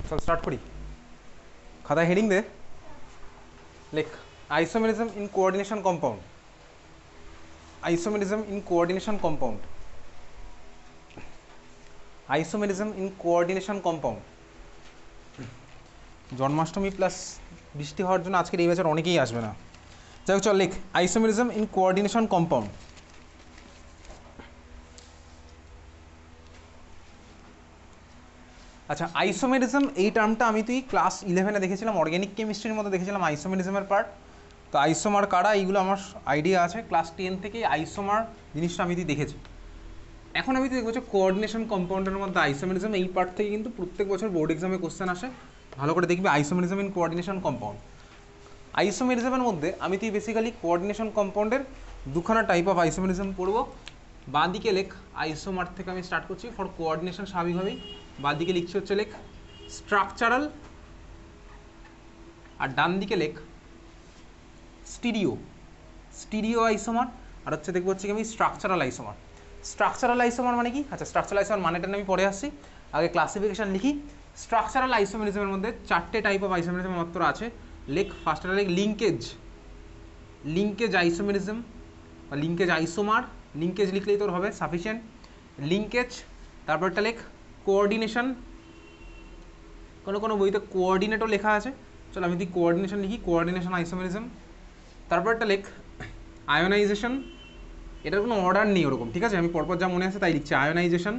চল স্টার্ট করি। খাতায় হেডিং দে, লেখ isomerism in coordination compound. Isomerism in coordination compound. Isomerism in coordination compound. Janmashtami plus বৃষ্টি হওয়ার জন্য আজকের এই বছর অনেকেই আসবে না। যাই হোক চল লেখ আইসোমেরিজম ইন কোঅর্ডিনেশন কম্পাউন্ড। আচ্ছা, আইসোমেরিজম এই টার্মটা আমি তুই ক্লাস 11-এ দেখেছিলাম, অর্গ্যানিক কেমিস্ট্রির মধ্যে দেখেছিলাম আইসোমেরিজমের পার্ট। তো আইসোমার কারা এইগুলো আমার আইডিয়া আছে, ক্লাস 10 থেকেই আইসোমার জিনিসটা আমি তুই দেখেছি। এখন আমি তুই দেখবো কোঅর্ডিনেশন কম্পাউন্ডের মধ্যে আইসোমেরিজম, এই পার্ট থেকে কিন্তু প্রত্যেক বছর বোর্ড এক্সামে কোশ্চেন আসে। ভালো করে দেখবি আইসোমেরিজম ইন কোঅর্ডিনেশন কম্পাউন্ড। আইসোমেরিজমের মধ্যে আমি তুই বেসিক্যালি কোঅর্ডিনেশন কম্পাউন্ডের দুখানা টাইপ অফ আইসোমেরিজম পড়বো। বাঁ দিকে লেখ আইসোমার থেকে আমি স্টার্ট করছি ফর কোঅর্ডিনেশন, স্বাভাবিকভাবেই বাঁ দিকে লিখছি হচ্ছে লেখ স্ট্রাকচারাল, আর ডান দিকে লেখ স্টিরিও। স্টিরিও আইসোমার, আর হচ্ছে দেখবো হচ্ছে কি আমি স্ট্রাকচারাল আইসোমার। স্ট্রাকচারাল আইসোমার মানে কি? আচ্ছা, স্ট্রাকচারাল আইসোমার মানেটা আমি পরে আসছি, আগে ক্লাসিফিকেশন লিখি। স্ট্রাকচারাল আইসোমেরিজমের মধ্যে 4টে টাইপ অফ আইসোমেরিজম মাত্র আছে। লেখ ফার্স্টটা লেখ লিঙ্কেজ, লিঙ্কেজ আইসোমেরিজম বা লিঙ্কেজ আইসোমার। লিঙ্কেজ লিখলেই তোর হবে সাফিসিয়েন্ট। লিঙ্কেজ, তারপরটা লেখ কোঅর্ডিনেশন, কোনো কোনো বইতে কোঅর্ডিনেটও লেখা আছে, চলো আমি তুই কোঅর্ডিনেশন লিখি, কোঅর্ডিনেশন আইসোমেরিজম। তারপরটা লেখ আয়োনাইজেশন, এটার কোনো অর্ডার নেই ওরকম, ঠিক আছে, আমি পরপর যা মনে আছে তাই লিখছি। আয়োনাইজেশন।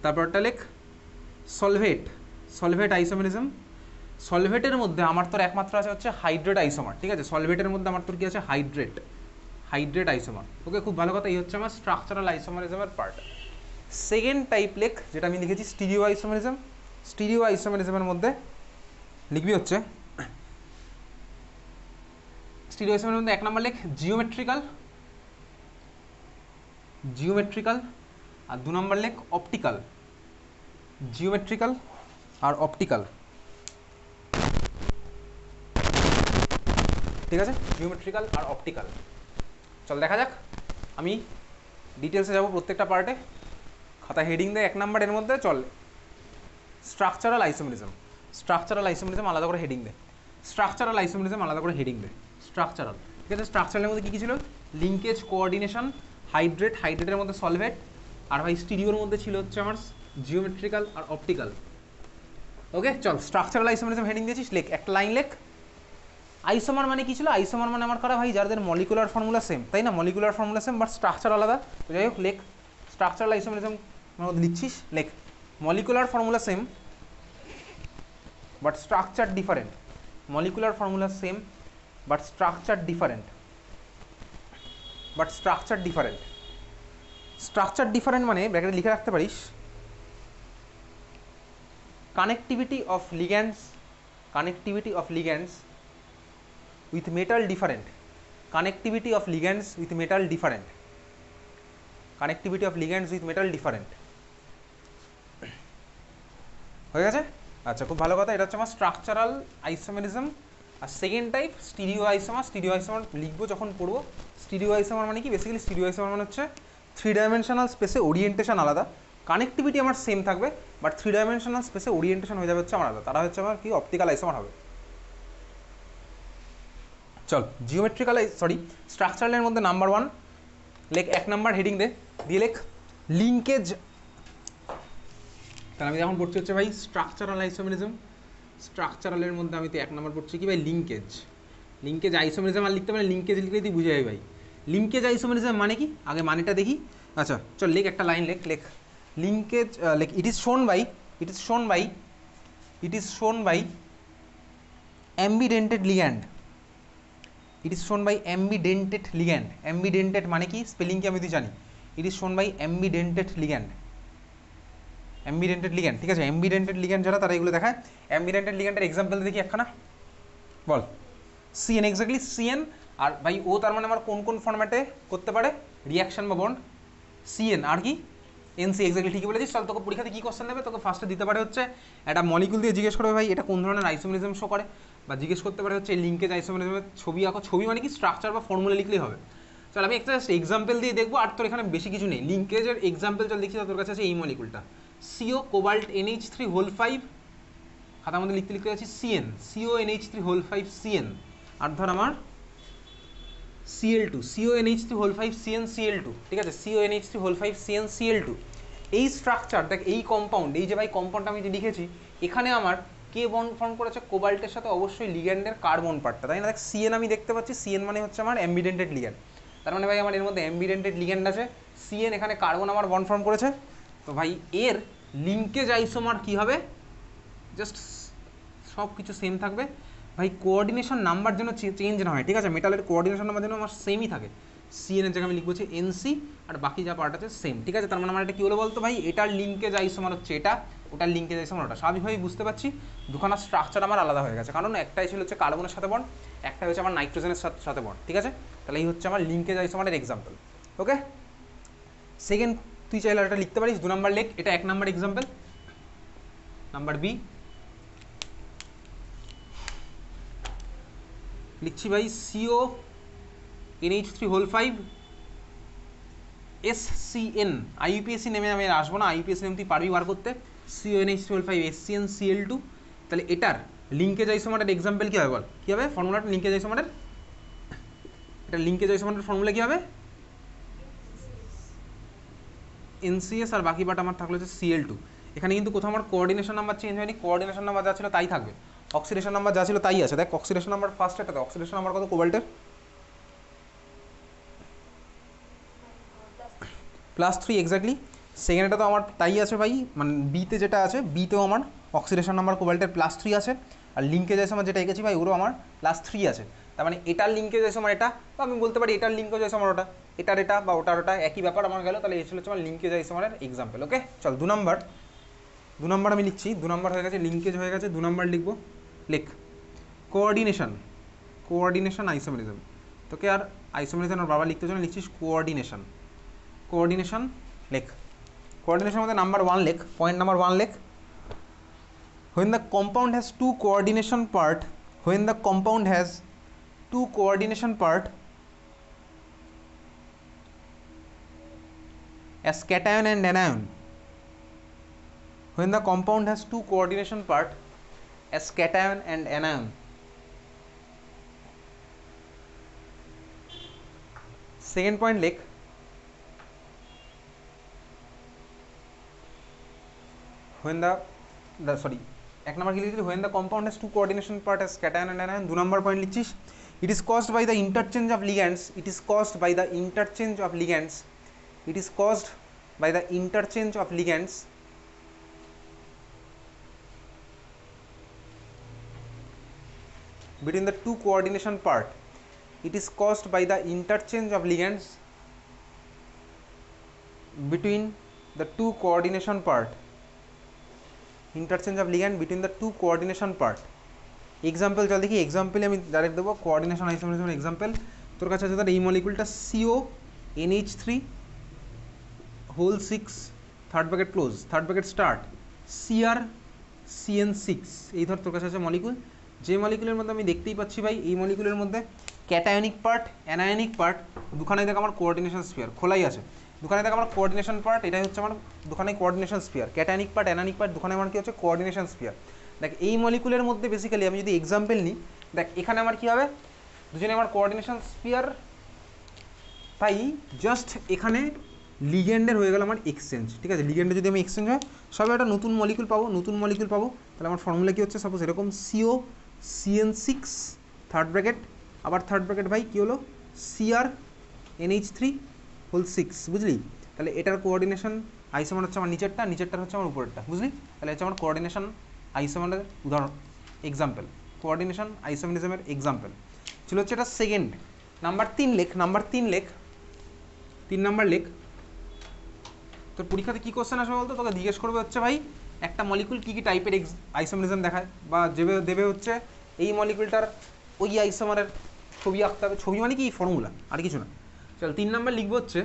তারপরটা লেখ সলভেট, সলভেট আইসোমেরিজম। সলভেটের মধ্যে আমার তোর একমাত্র আছে হচ্ছে হাইড্রেট আইসোমার, ঠিক আছে, সলভেটের মধ্যে আমার তোর কি আছে হাইড্রেট, হাইড্রেট আইসোমার। ওকে, খুব ভালো কথা। এই হচ্ছে আমার স্ট্রাকচারাল আইসোমেরিজমের পার্ট। সেকেন্ড টাইপ লেখ যেটা আমি লিখেছি স্টিরিও আইসোমেরিজম। স্টিরিও আইসোমেরিজমের মধ্যে লিখবি হচ্ছে স্টিরিও আইসোমেরিজমের মধ্যে 1 নম্বর লেখ জিওমেট্রিক্যাল, জিওমেট্রিক্যাল, আর 2 নম্বর লেখ অপটিক্যাল। জিওমেট্রিক্যাল আর অপটিক্যাল, ঠিক আছে, জিওমেট্রিক্যাল আর অপটিক্যাল। চল দেখা যাক, আমি ডিটেলসে যাবো প্রত্যেকটা পার্টে। খাতা হেডিং দেয় 1 নম্বর, এর মধ্যে চল স্ট্রাকচারাল আইসোমেরিজম। স্ট্রাকচারাল আইসোমেরিজম আলাদা করে হেডিং দে, স্ট্রাকচারাল আইসোমেরিজম আলাদা করে হেডিং দে, স্ট্রাকচারাল, ঠিক আছে। স্ট্রাকচারালের মধ্যে কী কী ছিল? লিঙ্কেজ, কোঅর্ডিনেশন, হাইড্রেট, হাইড্রেটের মধ্যে সলভেট, আর ভাই স্টিরিওর মধ্যে ছিল হচ্ছে আমার জিওমেট্রিক্যাল আর অপটিক্যাল। ওকে চল, স্ট্রাকচারাল আইসোমেরিজম হেডিং দিয়েছিস, লেখ একটা লাইন লেখ। আইসোমার মানে কি ছিল? আইসোমার মানে আমার কারা ভাই, যাদের মলিকুলার ফর্মুলা সেম, তাই না? Molecular formula same but structure আলাদা। তো যাই হোক লেখ স্ট্রাকচারাল আইসোমেরিজম মধ্যে লিখছিস, লেখ molecular formula same but structure different. Molecular formula same but structure different, but structure different. Structure different মানে ব্র্যাকেটে লিখে রাখতে পারিস connectivity of ligands, connectivity of ligands with metal different, connectivity of ligands with metal different, connectivity of ligands with metal different। হয়ে গেছে? আচ্ছা, খুব ভালো কথা। এটা হচ্ছে আমার স্ট্রাকচারাল আইসোমেরিজম। আর second type stereo isomer. Stereo isomer লিখবো যখন পড়বো। স্টিরিও আইসোমার মানে কি? বেসিক্যালি স্টিরিও আইসোমার মানে হচ্ছে 3 ডাইমেনশনাল স্পেসে ওরিয়েন্টেশন আলাদা, কানেক্টিভিটি আমার সেম থাকবে বাট 3 ডাইমেনশনাল স্পেসে ওরিয়েন্টেশন হয়ে যাবে হচ্ছে আমার আলাদা, তারা হচ্ছে আমার কি অপটিক্যাল আইসোমার হবে। চল জিওমেট্রিক্যাল সরি স্ট্রাকচারালের মধ্যে নাম্বার 1 লেখ, 1 নাম্বার হেডিং দে, দিয়ে লেখ লিঙ্কেজ। তাহলে আমি যখন পড়ছি হচ্ছে ভাই স্ট্রাকচারাল আইসোমেরিজম, স্ট্রাকচারালের মধ্যে আমি তো 1 নাম্বার পড়ছি কি ভাই লিঙ্কেজ। লিঙ্কেজ আইসোমেরিজম আর লিখতে পারে, লিঙ্কেজ লিখলে তুই বুঝে যাবি ভাই লিঙ্কেজ আইসোমেরিজম মানে কি। আগে মানেটা দেখি। আচ্ছা চল লেখ একটা লাইন লেখ, লেখ লিঙ্কেজ, লেখ it is shown by, it is shown by, it is shown by ambidentate ligand. It is shown by ambidentate ligand. Ambidentate মানে কি স্পেলিং কি আমি তুই জানি। It is shown by ambidentate ligand, ambidentate ligand, ঠিক আছে। অ্যাম্বিডেন্টেড ligand যারা তারা এগুলো দেখায়। অ্যাম্বিডেন্টেড লিগ্যান্ডের এক্সাম্পল দেখি একখানা, বল। CN, exactly CN. আর ভাই ও তার মানে আমার কোন কোন ফর্ম্যাটে করতে পারে রিয়াকশন বা বন্ড? সিএন আর কি এনসি, এক্স্যাক্টলি ঠিকই বলেছিস। চল তোকে পরীক্ষাতে কী কোশ্চেন দেবে, তোকে ফার্স্টে দিতে পারে হচ্ছে একটা মলিকুল দিয়ে জিজ্ঞেস করবে ভাই এটা কোন ধরনের আইসোমেরিজম শো করে, বা জিজ্ঞেস করতে পারে হচ্ছে লিঙ্কেজ আইসোমেরিজমের ছবি আঁকো। ছবি মানে কি স্ট্রাকচার বা ফর্মুলা লিখলেই হবে। চল আমি একটা জাস্ট এক্সাম্পল দিয়ে দেখবো, আর তোর এখানে বেশি কিছু নেই। লিঙ্কেজের এক্সাম্পল চল দেখছি তোর কাছে আছে এই মলিকুলটা CO কোবাল্ট NH3 হোল 5 খাতার মধ্যে লিখতে লিখতে যাচ্ছি সিএন, CONH3 হোল 5 সিএন, আর ধর আমার Cl2, CONH3 whole 5 CN Cl2, ঠিক আছে, CONH3 হোল 5 CN Cl2। এই স্ট্রাকচার দেখ, এই কম্পাউন্ড, এই যে ভাই কম্পাউন্ডটা আমি যে লিখেছি, এখানে আমার কে বন্ড ফর্ম করেছে? কোবাল্টের সাথে অবশ্যই লিগ্যান্ডের কার্বন পার্টটা, তাই না? দেখ সিএন আমি দেখতে পাচ্ছি, সিএন মানে হচ্ছে আমার অ্যাম্বিডেন্টেড লিগ্যান্ড, তার মানে ভাই আমার এর মধ্যে অ্যাম্বিডেন্টেড লিগ্যান্ড আছে, সিএন এখানে কার্বন আমার বন্ড ফর্ম করেছে। তো ভাই এর লিঙ্কেজ আইসোমার কী হবে? জাস্ট সব কিছু সেম থাকবে ভাই, কোঅর্ডিনেশন নাম্বার যেন চেঞ্জ না হয়, ঠিক আছে? মেটালের কোঅর্ডিনেশন নাম্বার যেন আমার সেমই থাকে, সিএন এর জায়গায় আমি লিখবো হচ্ছে এনসি, আর বাকি যা পার্ট আছে সেম, ঠিক আছে? তার মানে আমার এটা কী হলো বলতো ভাই, এটার লিঙ্কেজ আইসোমার হচ্ছে এটা, ওটার লিঙ্কেজ আইসোমার ওটা। স্বাভাবিকভাবেই বুঝতে পারছি দুখানা স্ট্রাকচার আমার আলাদা হয়ে গেছে, কারণ একটাই ছিল হচ্ছে কার্বনের সাথে বন্ড, একটা হচ্ছে আমার নাইট্রোজেনের সাথে বন্ড, ঠিক আছে? তাহলে এই হচ্ছে আমার লিঙ্কেজ আইসোমারের এক্সাম্পল। ওকে, সেকেন্ড তুই চাইলে এটা লিখতে পারিস 2 নম্বর লেখ, এটা 1 নম্বর এক্সাম্পল। নাম্বার বি লিখছি ভাই, CONH3 হোল 5 SCN, IUPAC নেমে আমি আসবো না, IUPAC নেম তুই পারবি বার করতে, CONH3 হোল 5 SCN Cl2। তাহলে এটার লিঙ্কেজ আইসোমারের এক্সাম্পল কী হবে বল? কী হবে ফর্মুলাটা লিঙ্কেজ আইসোমারের? এটা লিঙ্কেজ আইসোমারের ফর্মুলা কী হবে? NCS, আর বাকি পার্ট আমার থাকলো হচ্ছে Cl2। এখানে কিন্তু কোথাও আমার কোঅর্ডিনেশন নাম্বার চেঞ্জ হয়নি, কোঅর্ডিনেশন নাম্বার যা ছিল তাই থাকবে, অক্সিডেশন নাম্বার যা ছিল তাই আছে। দেখ অক্সিডেশন নাম্বার ফার্স্ট এটাতে অক্সিডেশন নাম্বার কত কোবাল্টের? +3 এক্স্যাক্টলি। সেকেন্ডটা তো আমার তাই আছে ভাই, মানে বিতে যেটা আছে, বিতেও আমার অক্সিডেশন নাম্বার কোবাল্টের +3 আছে, আর লিঙ্কেজ আইসোমার যেটা এঁকেছি ভাই, ওরও আমার +3 আছে। তার মানে এটার লিঙ্কেজ আইসোমার এটা, বা আমি বলতে পারি এটার লিঙ্কেজ আইসোমার ওটা, এটার এটা বা ওটার ওটা একই ব্যাপার আমার গেল। তাহলে এই ছিল হচ্ছে আমার লিঙ্কেজ আইসোমারের এক্সাম্পল। ওকে চল 2 নম্বর আমি লিখছি, 2 নম্বর হয়ে গেছে, লিঙ্কেজ হয়ে গেছে, 2 নম্বর লিখবো, লেখ কোঅর্ডিনেশন আইসোমেরিজম। তোকে আর আইসোমেরিজম আর বাবা লিখতে জন্য লিখছিস কোঅর্ডিনেশন লেখ। কোঅর্ডিনেশনের মধ্যে নাম্বার 1 লেখ, পয়েন্ট নাম্বার 1 লেখ, when the compound has two coordination part, as cation and anion, when the compound has two coordination part as cation and anion, second point লেখ, when the sorry 1 নম্বর কি লিখছিস? when the compound has two coordination part as cation and anion। 2 নম্বর point লিখছিস, it is caused by the interchange of ligands, it is caused by the interchange of ligands between the two coordination part, it is caused by the interchange of ligands between the two coordination part, interchange of ligand between the two coordination part। Example চল দেখি, এক্সাম্পলে আমি direct দেবো coordination আইসোমেরিজমের example. তোর কাছে আছে ধর এই মলিকুলটা CONH3 whole 6 third bracket close third bracket start CrCN6, এই ধর তোর কাছে আছে মলিকুল, যে মলিকুলের মধ্যে আমি দেখতেই পাচ্ছি ভাই, এই মলিকুলের মধ্যে ক্যাটায়নিক পার্ট, অ্যানায়নিক পার্ট, দুখানেই দেখ আমার কোঅর্ডিনেশন স্ফিয়ার খোলাই আছে, দুখানে দেখ আমার কোঅর্ডিনেশন পার্ট, এটাই হচ্ছে আমার দুখানে coordination sphere, cationic part, anionic part, দুখানে আমার কি হচ্ছে কোঅর্ডিনেশন স্ফিয়ার। দেখ এই মলিকুলের মধ্যে বেসিক্যালি আমি যদি এক্সাম্পল নিই, দেখ এখানে আমার কী হবে, দুজনে আমার কোঅর্ডিনেশন স্ফিয়ার, তাই জাস্ট এখানে লিগেন্ডের হয়ে গেল আমার এক্সচেঞ্জ, ঠিক আছে? লিগেন্ডে যদি আমি এক্সচেঞ্জ হয়, সবে একটা নতুন মলিকুল পাবো, তাহলে আমার ফর্মুলা কী হচ্ছে, সাপোজ এরকম COCN6 থার্ড ব্র্যাকেট, আবার থার্ড ব্র্যাকেট ভাই কী হলো CrNH3 হোল 6, বুঝলি? তাহলে এটার কোঅর্ডিনেশন আইসোমার হচ্ছে আমার নিচেরটার হচ্ছে আমার উপরেরটা, বুঝলি? তাহলে হচ্ছে আমার কোঅর্ডিনেশন আইসোমারের উদাহরণ এক্সাম্পল, কোঅর্ডিনেশন আইসোমেরিজমের এক্সাম্পল ছিল হচ্ছে এটা। সেকেন্ড নাম্বার 3 লেখ, তিন নাম্বার লেখ। তোর পরীক্ষাতে কী কোশ্চেন আসবে বলতো? তোকে জিজ্ঞেস করবে হচ্ছে ভাই একটা মলিকুল কী কী টাইপের আইসোমেরিজম দেখায়, বা দেবে হচ্ছে এই মলিকুলটার ওই আইসোমারের ছবি আঁকতে হবে, ছবি মানে কি ফর্মুলা, আর কিছু না। চল 3 নাম্বার লিখবো হচ্ছে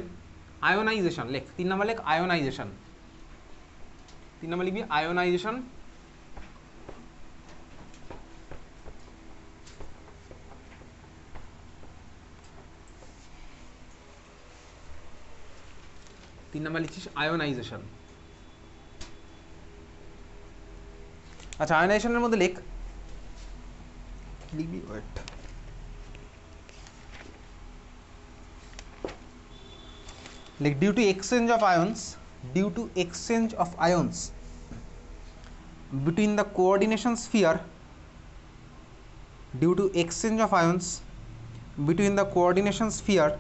আয়োনাইজেশন, লেখ 3 নাম্বার লেখ আয়োনাইজেশন, 3 নাম্বার লিখবি আয়োনাইজেশন। তিন নাম্বার লিখছিস আয়োনাইজেশন। আচ্ছা আয়নাইজেশনের মধ্যে লেখ, লিখবি ওয়েট, লেখ due to exchange of ions, due to exchange of ions between the coordination sphere, due to exchange of ions between the coordination sphere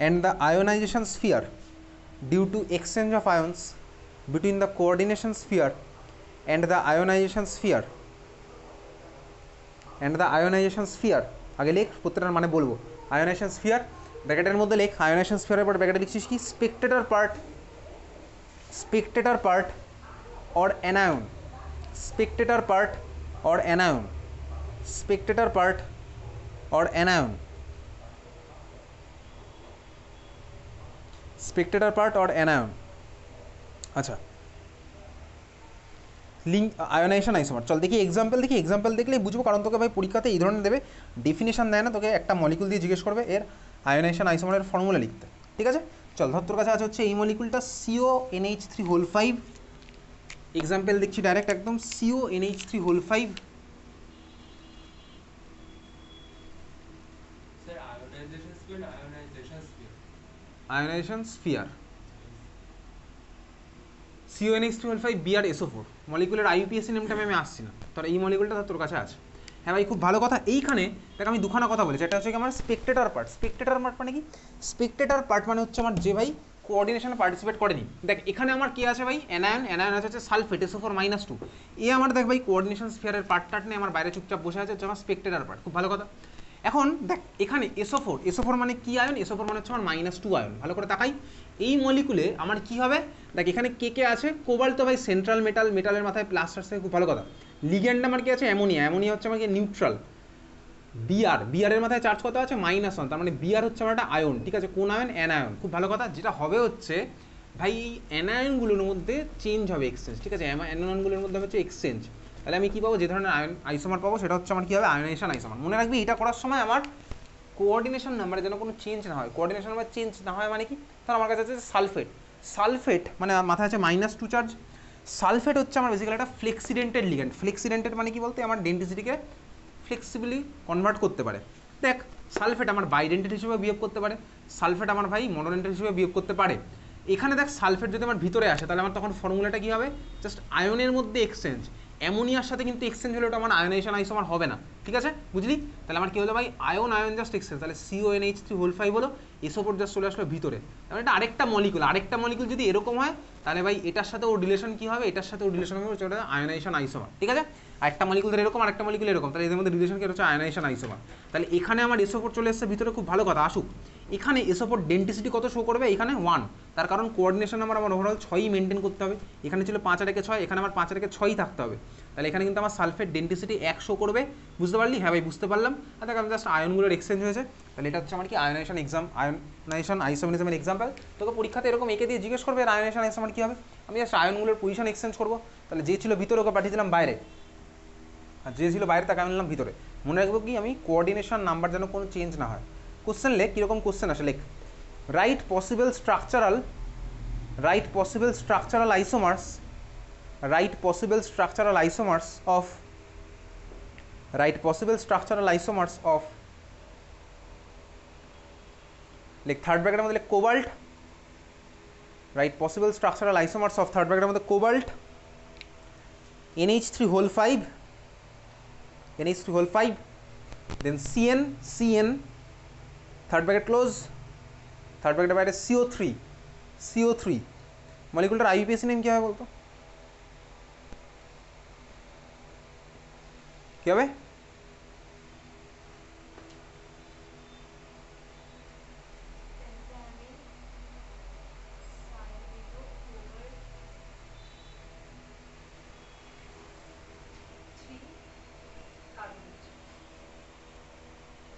and the ionization sphere, due to exchange of ions between the coordination sphere and the ionization sphere and the ionization sphere, আগে লেখ প্রত্যেকটার মানে বলবো। Ionisation sphere ব্র্যাকেটের মধ্যে লেখ, ionisation স্ফিয়ারের পর ব্র্যাকেটে লিখছিস কি Spectator part or anion, spectator part or anion, spectator part or anion, spectator part or anion। আচ্ছা লিঙ্ক আয়োনাইজেশন আইসোমার, চল দেখি এক্সাম্পল, দেখি এক্সাম্পল দেখলেই বুঝবো, কারণ তোকে ভাই পরীক্ষাতে এই ধরনের দেবে, ডেফিনেশন দেয় না, তোকে একটা মলিকুল দিয়ে জিজ্ঞেস করবে এর আয়োনাইজেশন আইসোমারের ফর্মুলা লিখতে, ঠিক আছে? চল ধর তোর কাছে আছে হচ্ছে এই মলিকুলটা CONH3 এক্সাম্পল দেখছি ডাইরেক্ট একদম, CONH3 ionisation sphere CONH3 BrSO4 মলিকুলের IUPAC নেমটা আমি আসছি না, তোর এই মলিকুলটা তোর কাছে আছে। হ্যাঁ ভাই খুব ভালো কথা। এইখানে দেখ আমি দুখানা কথা বলেছি, একটা হচ্ছে কি আমার স্পেকটেটর পার্ট, স্পেকটেটর পার্ট মানে কি, স্পেকটেটর পার্ট মানে হচ্ছে আমার যে ভাই কোঅর্ডিনেশনে পার্টিসিপেট করেনি। দেখ এখানে আমার কি আছে ভাই, অ্যানায়ন আছে সালফেট SO4-2, এ আমার দেখ ভাই কোঅর্ডিনেশন স্ফিয়ারের পার্ট নিয়ে আমার বাইরে চুপচাপ বসে আছে, হচ্ছে আমার স্পেকটেটর পার্ট, খুব ভালো কথা। এখন দেখ এখানে SO4 মানে কি আয়ন, SO4 মানে হচ্ছে আমার -2 আয়ন, ভালো করে তাকাই। এই মলিকুলে আমার কি হবে, দেখ এখানে কে আছে, কোবাল্ট তো ভাই সেন্ট্রাল মেটাল, মেটালের মাথায় প্লাস আসছে, খুব ভালো কথা। লিগ্যান্ড আমার কি আছে, অ্যামোনিয়া হচ্ছে আমার কি নিউট্রাল। বিআর এর মাথায় চার্জ কত আছে, -1, তার মানে বিআর হচ্ছে আমার একটা আয়ন, ঠিক আছে? কোন আয়ন, অ্যানায়ন, খুব ভালো কথা। যেটা হবে হচ্ছে ভাই এই অ্যানায়নগুলোর মধ্যে চেঞ্জ হবে, এক্সচেঞ্জ, ঠিক আছে? অ্যানায়নগুলোর মধ্যে হচ্ছে এক্সচেঞ্জ, তাহলে আমি কি পাবো, যে ধরনের আয়ন আইসোমার পাবো সেটা হচ্ছে আমার কি হবে, আয়োনাইজেশন আইসোমার। মনে রাখবি এটা করার সময় আমার কোঅর্ডিনেশন নাম্বারে যেন কোনো চেঞ্জ না হয়, কোঅর্ডিনেশন নাম্বার চেঞ্জ না হয় মানে কি, তাহলে আমার কাছে আছে সালফেট মানে মাথায় আছে -2 চার্জ। সালফেট হচ্ছে আমার বেসিক্যালি একটা ফ্লেক্সিডেন্টেড লিগ্যান্ড, ফ্লেক্সিডেন্টেড মানে কি বলতে আমার ডেন্সিটিকে ফ্লেক্সিবলি কনভার্ট করতে পারে। দেখ সালফেট আমার বাইডেন্টেড হিসেবে বিহেভ করতে পারে, সালফেট আমার ভাই মনোডেন্টেড হিসেবে বিহেভ করতে পারে। এখানে দেখ সালফেট যদি আমার ভিতরে আসে তাহলে আমার তখন ফর্মুলাটা কী হবে, জাস্ট আয়নের মধ্যে এক্সচেঞ্জ, অ্যামোনিয়ার সাথে কিন্তু এক্সচেঞ্জ হলে ওটা আমার আয়োনাইজেশন আইসোমার হবে না, ঠিক আছে? বুঝলি? তাহলে আমার কি হলো ভাই, আয়ন জাস্ট এক্সচেঞ্জ, তাহলে CONH3 হলো, SO4 জাস্ট চলে আসলো ভিতরে, তাহলে এটা আরেকটা মলিকুল যদি এরকম হয় তাহলে ভাই এটার সাথে ওর রিলেশন কি হবে, এটার সাথে ওর রিলেশন হবে, ওটা আয়োনাইজেশন আইসোমার, ঠিক আছে? একটা মলিকুল এরকম, আরেকটা মলিকুল এরকম, তাহলে এদের মধ্যে রিলেশন কি হচ্ছে, আয়োনাইজেশন আইসোমার। তাহলে এখানে আমার SO4 চলে এসেছে ভিতরে, খুব ভালো কথা। আসুক এখানে SO4 ডেন্সিটি কত শো করবে, এখানে 1, তার কারণ কোঅর্ডিনেশন আমার ওভারঅল 6ই মেনটেন করতে হবে। এখানে ছিল 5 আর 1 6, এখানে আমার 5 আর 1 6ই থাকতে হবে, তাহলে এখানে কিন্তু আমার সালফেট ডেন্সিটি 1 শো করবে। বুঝতে পারলি? হ্যাঁ ভাই বুঝতে পারলাম। আর দেখ জাস্ট আয়নগুলোর এক্সচেঞ্জ হয়েছে, তাহলে এটা হচ্ছে আমার কি আয়োনাইজেশন আইসোমেরিজমের এক্সাম্পল। তোকে পরীক্ষাতে এরকম একে দিয়ে জিজ্ঞেস করবে আয়োনাইজেশন আইসোমার কী হবে, আমি জাস্ট আয়নগুলোর পজিশন এক্সচেঞ্জ করবো। তাহলে যে ছিল ভিতরে ওকে পাঠিয়ে দিলাম বাইরে, আর যে ছিল বাইরে তাকে আমি নিলাম ভিতরে। মনে রাখবো কি, আমি কোঅর্ডিনেশন নাম্বার যেন কোনো চেঞ্জ না হয়। কোশ্চেন লেখ, কীরকম কোশ্চেন আসে লেখ, right possible structural isomers, write possible structural isomers of like third bracket এর মধ্যে cobalt, write possible structural isomers of third bracket এর মধ্যে cobalt, NH3 then CN third bracket close, third bracket বাইরে CO3 মলিকুলটার IUPAC name কি হবে বলতো, কি হবে?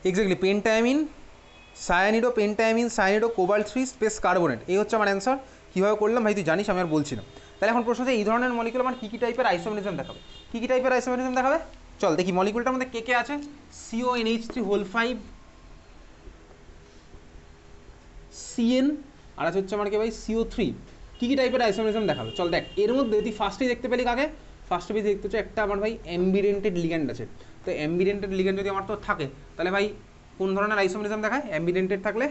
এক্স্যাক্টলি পেন্টায়ামিন সায়ানিডো কোবাল্ট 3 স্পেস কার্বনেট, এই হচ্ছে আমার অ্যান্সার। কীভাবে করলাম ভাই তুই জানিস, আমি আর বলছি না। তাহলে এখন প্রশ্ন হচ্ছে এই ধরনের মলিকুল আমার কী টাইপের আইসোমেরিজম দেখাবে, কী টাইপের আইসোমেরিজম দেখাবে? চল দেখি মলিকুলটার মধ্যে কে আছে, CONH3 সিএন আর আছে হচ্ছে আমার কি ভাই CO3। কী কী টাইপের আইসোমারিজম দেখাবে চল দেখ। এর মধ্যে তুই ফার্স্টেই দেখতে পেলি কাকে, ফার্স্টে পেয়ে দেখতে হচ্ছে একটা আমার ভাই অ্যাম্বিডেন্টেড লিগ্যান্ড আছে। তো অ্যাম্বিডেন্টেড লিগ্যান্ড যদি আমার তো থাকে তাহলে ভাই কোন ধরনের আইসোমারিজম দেখায়, অ্যাম্বিডেন্টেড থাকলে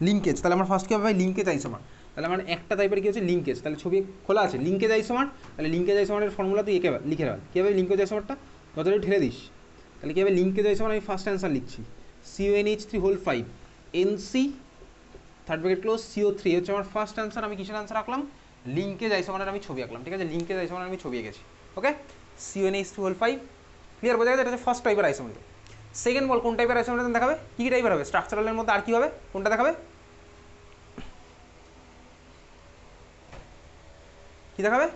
লিঙ্কেজ। তাহলে আমার ফার্স্ট কী হবে ভাই, লিঙ্কেজ আইসোমার। তাহলে আমার একটা টাইপের কী হচ্ছে লিঙ্কেজ, তাহলে ছবি খোলা আছে লিঙ্কেজ আইসোমার। তাহলে লিঙ্কেজ আইসোমারের ফর্মুলা তুই এঁকে লিখে রাখ, কী হবে লিঙ্কেজ আইসোমারটা যতটা ঠেলে দিস। তাহলে কী হবে লিঙ্কেজ আইসোমার, আমি ফার্স্ট অ্যান্সার লিখছি CONH3 NC third bracket close CO3 হচ্ছে আমার ফার্স্ট অ্যান্সার। আমি কিসের অ্যান্সার রাখলাম, লিঙ্কেজ আইসোমারের আমি ছবি আঁকলাম, ঠিক আছে, লিঙ্কেজ আইসোমারের আমি ছবি এঁকেছি। ওকে, CONH3 ক্লিয়ার, বোঝা গেছে, এটা হচ্ছে ফার্স্ট টাইপের আইসোমারিজম। সেকেন্ড বল কোন টাইপের আইসোমারিজম দেখাবে, কী কী টাইপের হবে, স্ট্রাকচারালের মধ্যে আর কী হবে, কোনটা দেখাবে, কী দেখাবে,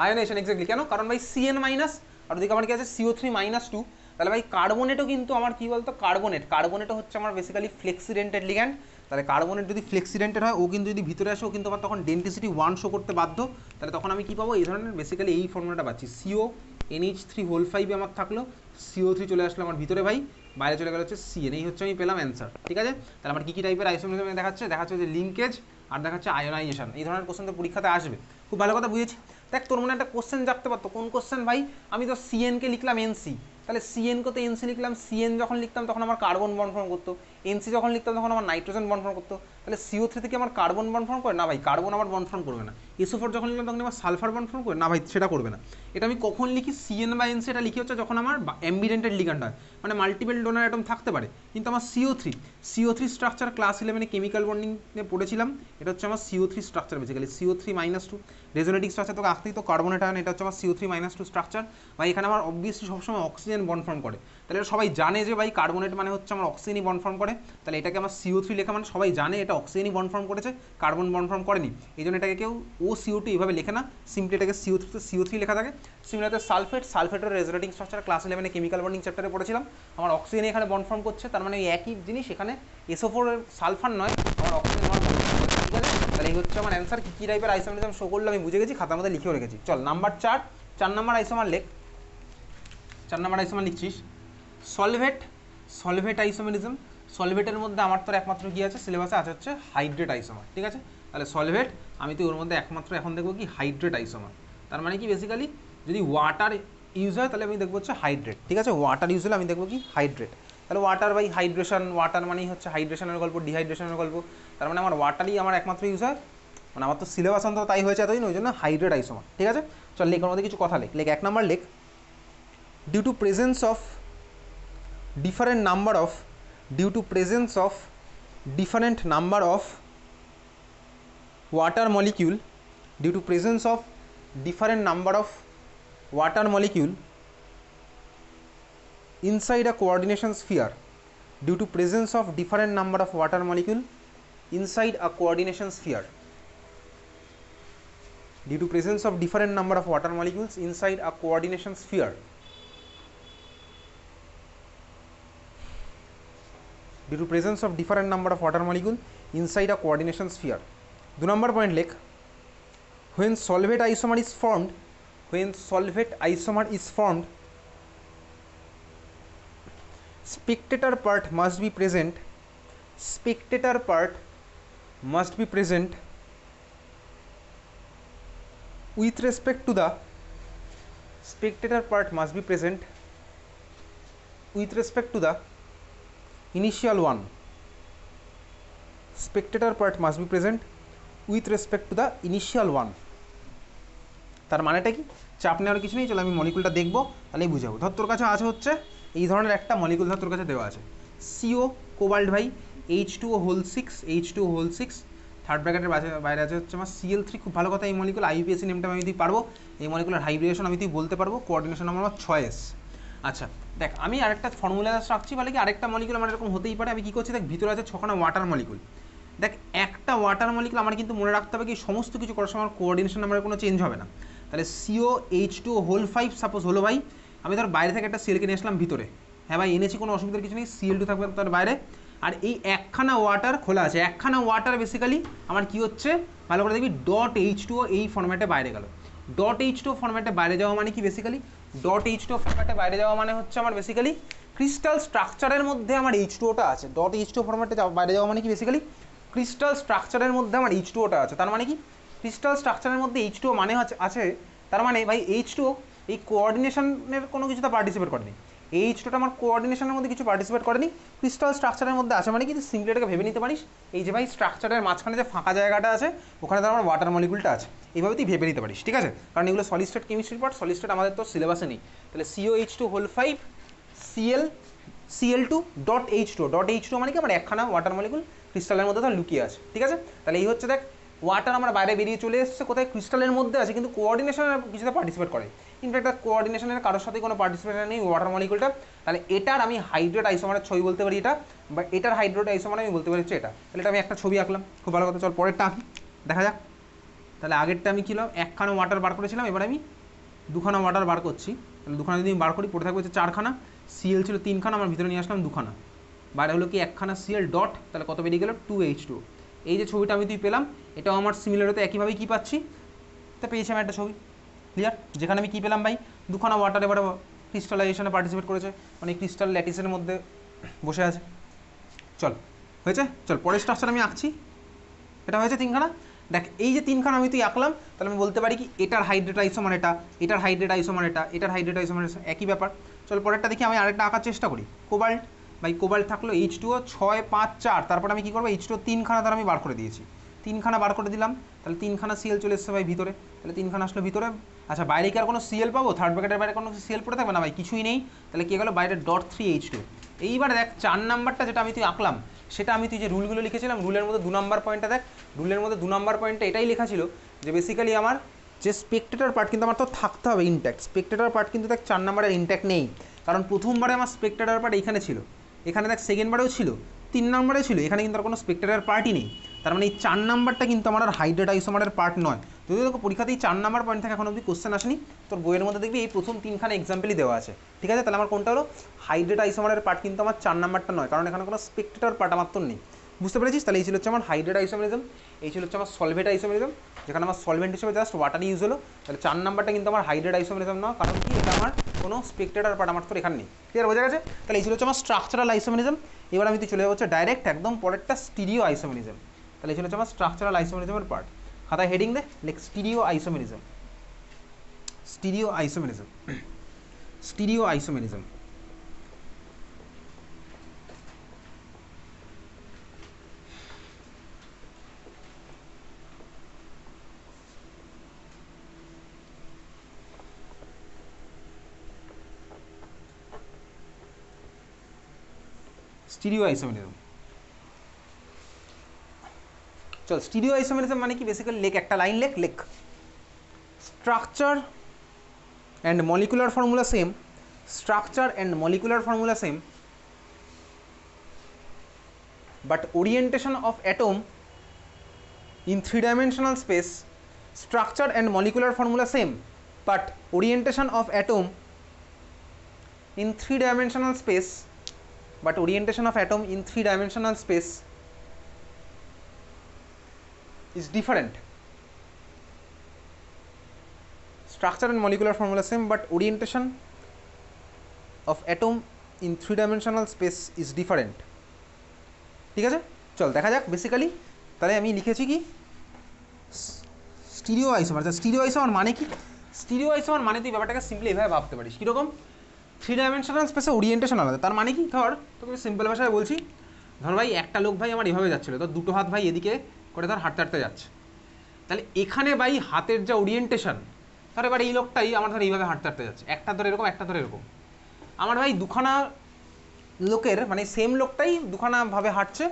আয়নাইজেশন। এক্স্যাক্টলি, কেন, কারণ ভাই CN মাইনাস আর ওদিকে আমার কি আছে CO3-2। তাহলে ভাই কার্বনেটও কিন্তু আমার কী বলতো, কার্বনেটও হচ্ছে আমার বেসিক্যালি ফ্লেক্সিডেন্টেড লিগ্যান্ড। তাহলে কার্বনেট যদি ফ্লেক্সিডেন্টেড হয় ও কিন্তু যদি ভিতরে আসে ও কিন্তু আমার তখন ডেন্টিসিটি 1 শো করতে বাধ্য। তাহলে তখন আমি কী পাবো, এই ধরনের বেসিক্যালি এই ফর্মুলাটা পাচ্ছি, CONH3 আমার থাকলো, CO3 চলে আসলো আমার ভিতরে ভাই, বাইরে চলে গেল হচ্ছে CN, এই হচ্ছে আমি পেলাম অ্যান্সার। ঠিক আছে, তাহলে আমার কী কী টাইপের আইসোমারিজম দেখাচ্ছে যে লিঙ্কেজ আর দেখাচ্ছে আয়োনাইজেশন। এই ধরনের কোশ্চেন তো পরীক্ষাতে আসবে, খুব ভালো কথা বুঝেছি। দেখ তোর মনে একটা কোশ্চেন জাগতে পারতো, কোন কোশ্চেন ভাই, আমি তো CN-কে লিখলাম NC, তাহলে CN-কে তো NC লিখলাম, CN যখন লিখতাম তখন আমার কার্বন বন্ড ফর্ম করতো, NC যখন লিখতাম তখন আমার নাইট্রোজেন বন্ড ফর্ম করতো। তাহলে CO3 থেকে আমার কার্বন বন্ড ফর্ম করে না ভাই, কার্বন আমার বন্ড ফর্ম করবে না। SO4 যখন লিখলাম তখন আমার সালফার বন্ড ফর্ম করে না ভাই, সেটা করবে না। এটা আমি কখন লিখি, CN বা NC এটা লিখি হচ্ছে যখন আমার অ্যাম্বিডেন্টেড লিগ্যান্ড হয়, মানে মাল্টিপল ডোনার অ্যাটম থাকতে পারে। কিন্তু আমার CO3 স্ট্রাকচার ক্লাস 11-এ কেমিক্যাল বন্ডিংয়ে পড়েছিলাম, এটা হচ্ছে আমার CO3 structure basically, CO3-2 রেজোনেটিক structure, তোকে আসতেই তো কার্বনেট আয়ন, এটা হচ্ছে আমার CO3-2 স্ট্রাকচার। ভাই এখানে আমার অবভিয়াসলি সবসময় অক্সিজেন বন্ড ফর্ম করে, তাহলে এটা সবাই জানে যে ভাই কার্বনেট মানে হচ্ছে আমার অক্সিজেনই বন্ড ফর্ম করে। তাহলে এটাকে আমার CO3 লেখা মানে সবাই জানে এটা অক্সিজেনই বন্ড ফর্ম করেছে, কার্বন বন্ড ফর্ম করেনি। এই জন্য এটাকে কেউ OCO2 এইভাবে লেখে না, সিম্পলি এটাকে CO3 লেখা থাকে। সিমিলারতে সালফেটের রেজোনেটিং স্ট্রাকচার ক্লাস 11-এ কেমিক্যাল বন্ডিং চ্যাপ্টারে পড়েছিলাম, আমার অক্সিজেন এখানে বন্ড ফর্ম করছে, তার মানে একই জিনিস এখানে SO4 সালফার নয়, আমার অক্সিজেন বন্ড ফর্ম করছে। ঠিক আছে, তাহলে এই হচ্ছে আমার অ্যান্সার। কী কী টাইপের আইসোমারিজম শো করলে আমি বুঝে গেছি, খাতার মধ্যে লিখেও রেখেছি। চল নাম্বার 4 নাম্বার আইসোমার লেখ, 4 নাম্বার আইসোমার লিখছিস সলভেট আইসোমারিজম। সলভেটের মধ্যে আমার তো একমাত্র কী আছে, সিলেবাসে আছে হচ্ছে হাইড্রেট আইসোমার। ঠিক আছে, তাহলে সলভেট আমি তো ওর মধ্যে একমাত্র এখন দেখবো কি হাইড্রেট আইসোমার। তার মানে কি বেসিক্যালি যদি ওয়াটার ইউজ হয় তাহলে আমি দেখবো হচ্ছে হাইড্রেট। ঠিক আছে, ওয়াটার ইউজ হলে আমি দেখবো কি হাইড্রেট। তাহলে ওয়াটার বাই হাইড্রেশন, ওয়াটার মানেই হচ্ছে হাইড্রেশনের গল্প, ডিহাইড্রেশনের গল্প, তার মানে আমার ওয়াটারই আমার একমাত্র ইউজ হয়, মানে আমার তো সিলেবাস অন্তত তাই হয়েছে এতদিন, ওই জন্য হাইড্রেট আইসোমার। ঠিক আছে, চল লেখার মধ্যে কিছু কথা লেখ। 1 নাম্বার লেখ, due to presence of different number of water molecule inside a coordination sphere, due to presence of different number of water molecule inside a coordination sphere, due to presence of different number of water molecules inside a coordination sphere, due to presence of different number of water molecule inside a coordination sphere. 2 number point lek, when solvate isomer is formed, spectator part must be present with respect to the initial one. Spectator part must be present with respect to the initial one. তার মানেটা কি, চাপ নেওয়ার কিছু নেই, চলো আমি মলিকুলটা দেখবো তাহলেই বুঝাবো। ধর তোর কাছে আছে হচ্ছে এই ধরনের একটা মলিকুল, ধর তোর কাছে দেওয়া আছে CO কোবাল্ট ভাই H2O6 থার্ড ব্র্যাকেটের বাইরে আছে হচ্ছে আমার Cl3। খুব ভালো কথা, এই মলিকুল IUPAC নেমটা আমি তুই পারবো, এই মলিকুলার হাইব্রিডেশন আমি তুই বলতে পারবো, কোঅর্ডিনেশন আমার 6s। আচ্ছা দেখ, আমি আরেকটা ফর্মুলা রাখছি, বলে কি আরেকটা মলিকুল আমার এরকম হতেই পারে। আমি কী করছি দেখ, ভিতরে আছে 6খানা ওয়াটার মলিকুল। দেখ একটা ওয়াটার মলিকুল আমার কিন্তু মনে রাখতে হবে কি সমস্ত কিছু করার সময় কোঅর্ডিনেশন আমার কোনো চেঞ্জ হবে না। তাহলে COH2O5 সাপোজ হলো ভাই, আমি ধর বাইরে থেকে একটা সেলকে নিয়ে আসলাম ভিতরে, হ্যাঁ ভাই এনেছি, কোনো অসুবিধার কিছু নেই, Cl2 থাকবে তার বাইরে, আর এই একখানা ওয়াটার খোলা আছে, একখানা ওয়াটার বেসিক্যালি আমার কি হচ্ছে ভালো করে দেখবি, .H2O এই ফর্ম্যাটে বাইরে গেল। .H2O ফর্ম্যাটে বাইরে যাওয়া মানে কি বেসিক্যালি, .H2O ফর্ম্যাটে বাইরে যাওয়া মানে হচ্ছে আমার বেসিক্যালি ক্রিস্টাল স্ট্রাকচারের মধ্যে আমার H2Oটা আছে। .H2O ফর্ম্যাটে বাইরে যাওয়া মানে কি বেসিক্যালি ক্রিস্টাল স্ট্রাকচারের মধ্যে আমার H2O আছে, তার মানে কি ক্রিস্টাল স্ট্রাকচারের মধ্যে H2O মানে আছে, তার মানে ভাই H2O এই কোঅর্ডিনেশনের কোনো কিছুতে পার্টিসিপেট করেনি। H2টা আমার কোঅর্ডিনেশনের মধ্যে কিছু পার্টিসিপেট করেনি, ক্রিস্টাল স্ট্রাকচারের মধ্যে আছে, মানে কি সিম্পলি এটাকে ভেবে নিতে পারিস এই যে ভাই স্ট্রাকচারের মাঝখানে যে ফাঁকা জায়গাটা আছে ওখানে তো আমার ওয়াটার মলিকুলটা আছে, এইভাবে তুই ভেবে নিতে পারিস, ঠিক আছে? কারণ এগুলো সলিড স্টেট কেমিস্ট্রির পার্ট, সলিড স্টেট আমাদের তো সিলেবাসে নেই। তাহলে COH2 Cl(H2) মানে কি আমার একখানা ওয়াটার মলিকুল ক্রিস্টালের মধ্যে তো লুকিয়ে আছে, ঠিক আছে? তাহলে এই হচ্ছে দেখ ওয়াটার আমার বাইরে বেরিয়ে চলে এসেছে কোথায়, ক্রিস্টালের মধ্যে আছে, কিন্তু কোঅর্ডিনেশনের কিছুতে পার্টিসিপেট করে। ইনফ্যাক্ট কোঅর্ডিনেশনের কারোর সাথে কোনো পার্টিসিপেশন নেই ওয়াটার মলিকুলটা। তাহলে এটার আমি হাইড্রেট আইসোমারের ছবি বলতে পারি এটা, বা এটার হাইড্রেট আইসোমার আমি বলতে পারি হচ্ছে এটা। তাহলে এটা আমি একটা ছবি আঁকলাম, খুব ভালো কথা। চল পরেরটা আঁকি, দেখা যাক। তাহলে আগেরটা আমি কিলাম একখানা ওয়াটার বার করেছিলাম, এবার আমি দুখানা ওয়াটার বার করছি। তাহলে দুখানা যদি আমি বার করি পড়ে থাকবে হচ্ছে চারখানা, Cl ছিল তিনখানা, আমার ভিতরে নিয়ে আসলাম দুখানা, বাইরে হলো কি একখানা Cl ডট, তাহলে কত বেরিয়ে গেল 2H2। এই যে ছবিটা আমি তুই পেলাম, এটাও আমার সিমিলার হতে একইভাবেই কী পাচ্ছি, তা পেয়েছি আমি একটা ছবি, ক্লিয়ার? যেখানে আমি কী পেলাম ভাই, দুখানা ওয়াটার এবারে ক্রিস্টালাইজেশনে পার্টিসিপেট করেছে, মানে ক্রিস্টাল ল্যাটিসের মধ্যে বসে আছে। চল হয়েছে, চল পরের স্ট্রাকচার আমি আঁকছি। এটা হয়েছে তিনখানা। দেখ এই যে তিনখানা আমি তুই আঁকলাম, তাহলে আমি বলতে পারি কি এটার হাইড্রেট আইসোমার এটা, এটার হাইড্রেট আইসোমার এটা, এটার হাইড্রেট আইসোমার একই ব্যাপার। চল পরেরটা দেখি, আমি আরেকটা আঁকার চেষ্টা করি। কোবাল্ট, ভাই কোবাল্ট থাকলো H2O 6 5 4, তারপর আমি কী করবো H2O তিনখানা তার আমি বার করে দিয়েছি, তিনখানা বার করে দিলাম, তাহলে তিনখানা Cl চলে এসছে ভাই ভিতরে, তাহলে তিনখানা আসলো ভিতরে। আচ্ছা বাইরে কি আর কোনো Cl পাবো? থার্ড ব্র্যাকেটের বাইরে কোনো Cl পড়ে থাকবে না ভাই, কিছুই নেই। তাহলে কী গেলো বাইরে .3H2। এইবার দেখ 4 নাম্বারটা যেটা আমি তুই আঁকলাম, সেটা আমি তুই যে রুলগুলো লিখেছিলাম, রুলের মধ্যে 2 নম্বর পয়েন্টটা দেখ, রুলের মধ্যে 2 নম্বর পয়েন্টটা এটাই লেখা ছিল যে বেসিক্যালি আমার যে স্পেকটেটর পার্ট কিন্তু আমার তো থাকতে হবে ইনট্যাক্ট, স্পেকটেটর পার্ট কিন্তু দেখ 4 নম্বরের ইনট্যাক্ট নেই, কারণ প্রথমবারে আমার স্পেকটেটর পার্ট এখানে ছিল, এখানে দেখ সেকেন্ডবারেও ছিল, 3 নম্বরে ছিল, এখানে কিন্তু আর কোনো স্পেকটেটর পার্টই নেই। তার মানে এই 4 নাম্বারটা কিন্তু আমার আর হাইড্রেট আইসোমারের পার্ট নয়। যদি তোকে পরীক্ষাতেই 4 নাম্বার পয়েন্ট থেকে এখন অবধি কোশ্চেন আসেনি, তোর বইয়ের মধ্যে দেখবি এই প্রথম 3খানা এক্সাম্পলই দেওয়া আছে, ঠিক আছে? তাহলে আমার কোনটা হলো হাইড্রেট আইসোমারের পার্ট, কিন্তু আমার 4 নাম্বারটা নয়, কারণ এখানে কোনো স্পেকটেটর পার্ট আমার তো নেই। বুঝতে পেরেছিস? তাহলে এই ছিল হচ্ছে আমার হাইড্রেট আইসোমারিজম, এই ছিল হচ্ছে আমার সলভেট আইসোমারিজম, যেখানে আমার সলভেন্ট হিসেবে জাস্ট ওয়াটার ইউজ হলো। তাহলে 4 নাম্বারটা কিন্তু আমার হাইড্রেট আইসোমারিজম না, কারণ কি এটা আমার কোনো স্পেকটেটর পার্ট আমার তো এখানে নেই। ক্লিয়ার বোঝা গেছে? তাহলে এই ছিল হচ্ছে আমার স্ট্রাকচারাল আইসোমারিজম। এবার আমি চলে যাবো হচ্ছে ডাইরেক্ট একদম পরেরটা স্টিরিও আইসোমারিজম। তাহলে এই ছিল হচ্ছে আমার স্ট্রাকচারাল আইসোমারিজমের পার্ট। খাতায় হেডিং দে, লেখ stereo isomerism, stereo isomerism, stereo isomerism. Stereo isomerism, চল স্টিরিও আইসোমারিজম মানে কি বেসিক্যালি লেখ, একটা লাইন লেখ structure and molecular formula same, structure and molecular formula same, but orientation of atom in 3-dimensional space, structure and molecular formula same, but orientation of atom in 3-dimensional space, but orientation of atom in 3-dimensional space is different. Structure and molecular formula same, but orientation of atom in 3-dimensional space is different. ঠিক আছে, চল দেখা যাক basically. তাহলে আমি লিখেছি কি stereo isomer. Stereo isomer মানে কি? স্টিরিও আইসোমার মানে তুই ব্যাপারটাকে সিম্পলি এভাবে ভাবতে পারিস, কীরকম 3-dimensional স্পেসে ওরিয়েন্টেশন আলাদা। তার মানে কি, ধর তোকে সিম্পল ভাষায় বলছি, ধর ভাই একটা লোক ভাই আমার এভাবে যাচ্ছিলো, তো দুটো হাত ভাই এদিকে করে ধর হাঁটতে হাঁটতে যাচ্ছে, তাহলে এখানে ভাই হাতের যা ওরিয়েন্টেশন, ধর এবার এই লোকটাই আমার ধর এইভাবে হাঁটতে হাঁটতে যাচ্ছে, একটা ধর এরকম একটা ধর এরকম, আমার ভাই দুখানা লোকের মানে সেম লোকটাই দুখানাভাবে হাঁটছে,